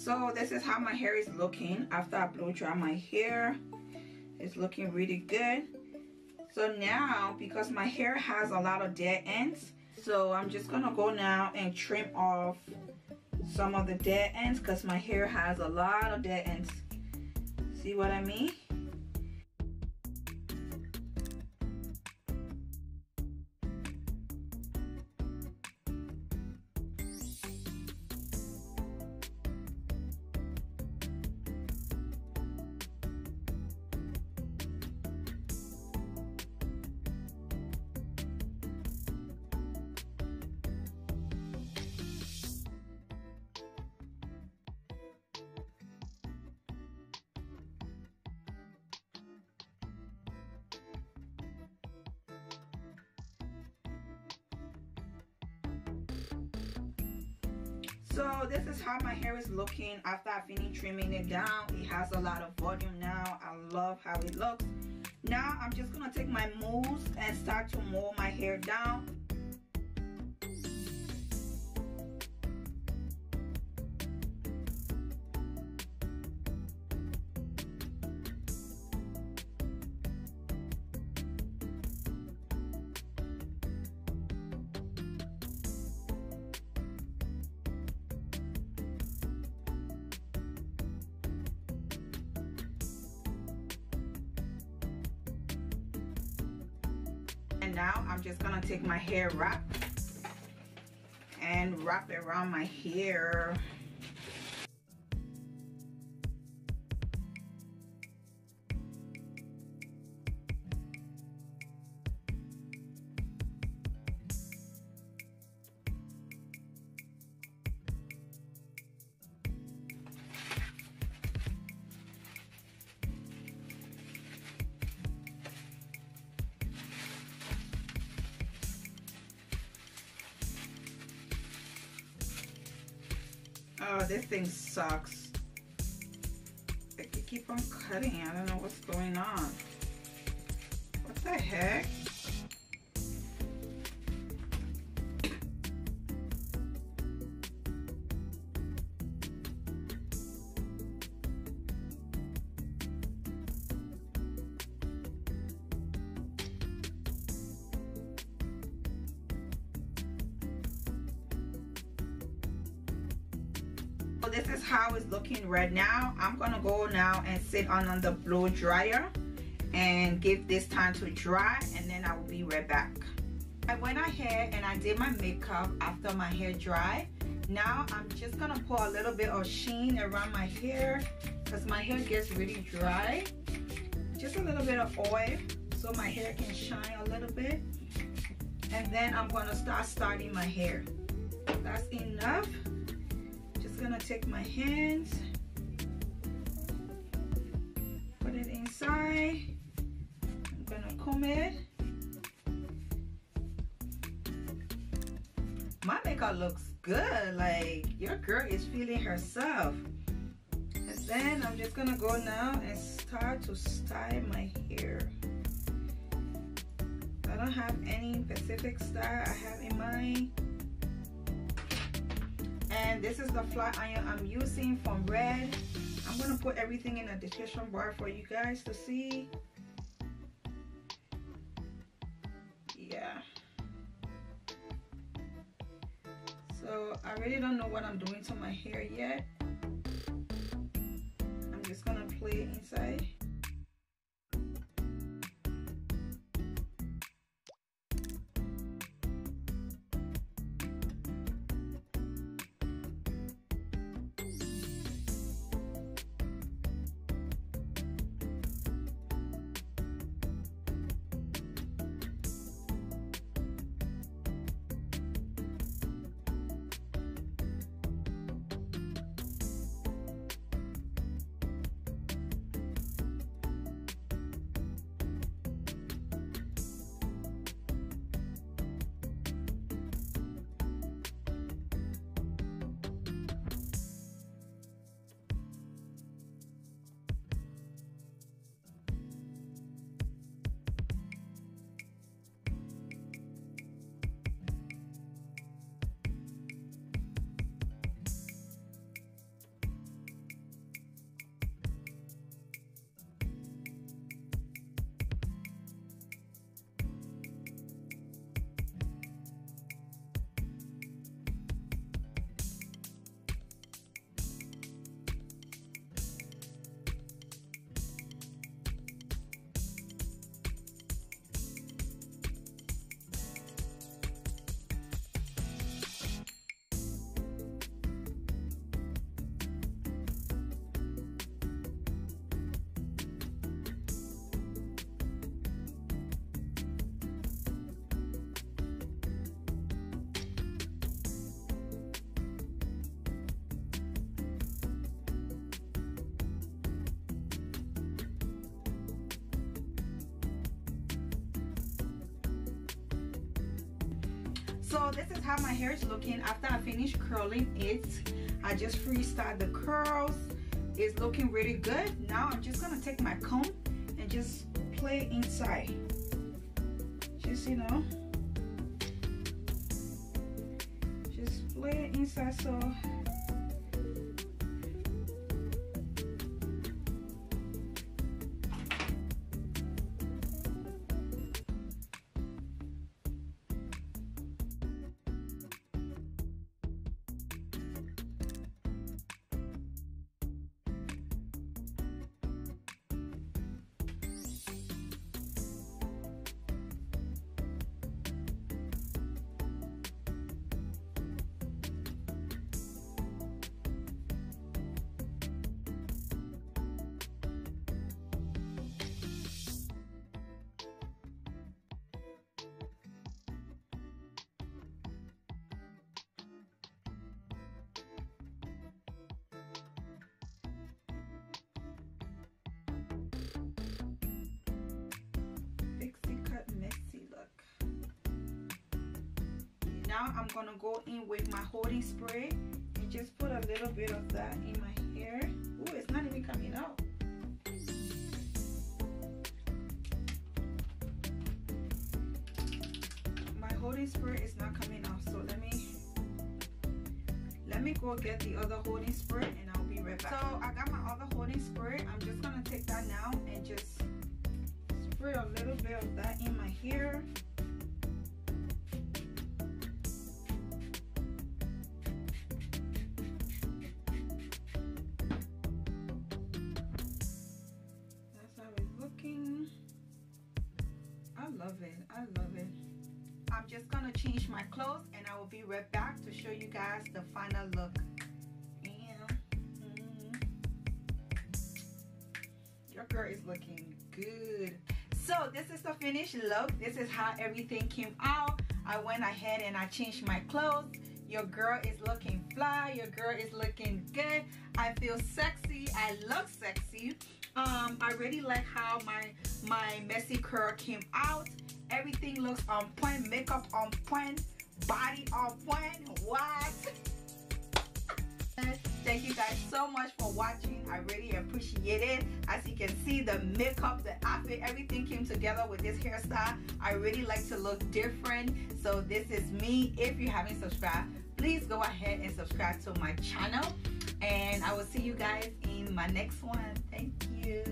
So this is how my hair is looking after I blow dry my hair. It's looking really good. So now, because my hair has a lot of dead ends, so I'm just gonna go now and trim off some of the dead ends, because my hair has a lot of dead ends. See what I mean? So this is how my hair is looking after I finish trimming it down. It has a lot of volume now. I love how it looks. Now I'm just gonna take my mousse and start to mold my hair down. And now I'm just gonna take my hair wrap and wrap it around my hair. Oh, this thing sucks. I keep on cutting. I don't know what's going on. What the heck? So this is how it's looking right now. I'm gonna go now and sit on the blow dryer and give this time to dry, and then I will be right back. I went ahead and I did my makeup after my hair dried. Now I'm just gonna pour a little bit of sheen around my hair because my hair gets really dry. Just a little bit of oil so my hair can shine a little bit. And then I'm gonna start starting my hair. That's enough. Just gonna take my hands, put it inside. I'm gonna comb it. My makeup looks good. Like, your girl is feeling herself. And then I'm just gonna go now and start to style my hair. I don't have any specific style I have in mind. And this is the flat iron I'm using from Red. I'm gonna put everything in the description bar for you guys to see. Yeah. So I really don't know what I'm doing to my hair yet. I'm just gonna play it inside. So this is how my hair is looking after I finish curling it. I just freestyle the curls. It's looking really good. Now I'm just gonna take my comb and just play inside. Just, you know, just play it inside. So now I'm gonna go in with my holding spray and just put a little bit of that in my hair. Ooh, it's not even coming out. My holding spray is not coming out, so let me go get the other holding spray and I'll be right back. So I got my other holding spray. I'm just gonna take that now and just spray a little bit of that in my hair. I love it. I'm just gonna change my clothes and I will be right back to show you guys the final look. Your girl is looking good. So this is the finished look. This is how everything came out. I went ahead and I changed my clothes. Your girl is looking fly. Your girl is looking good. I feel sexy. I look sexy. I really like how my messy curl came out. Everything looks on point. Makeup on point. Body on point. What? Thank you guys so much for watching. I really appreciate it. As you can see, the makeup, the outfit, everything came together with this hairstyle. I really like to look different. So this is me. If you haven't subscribed, please go ahead and subscribe to my channel. And I will see you guys in my next one. Thank you.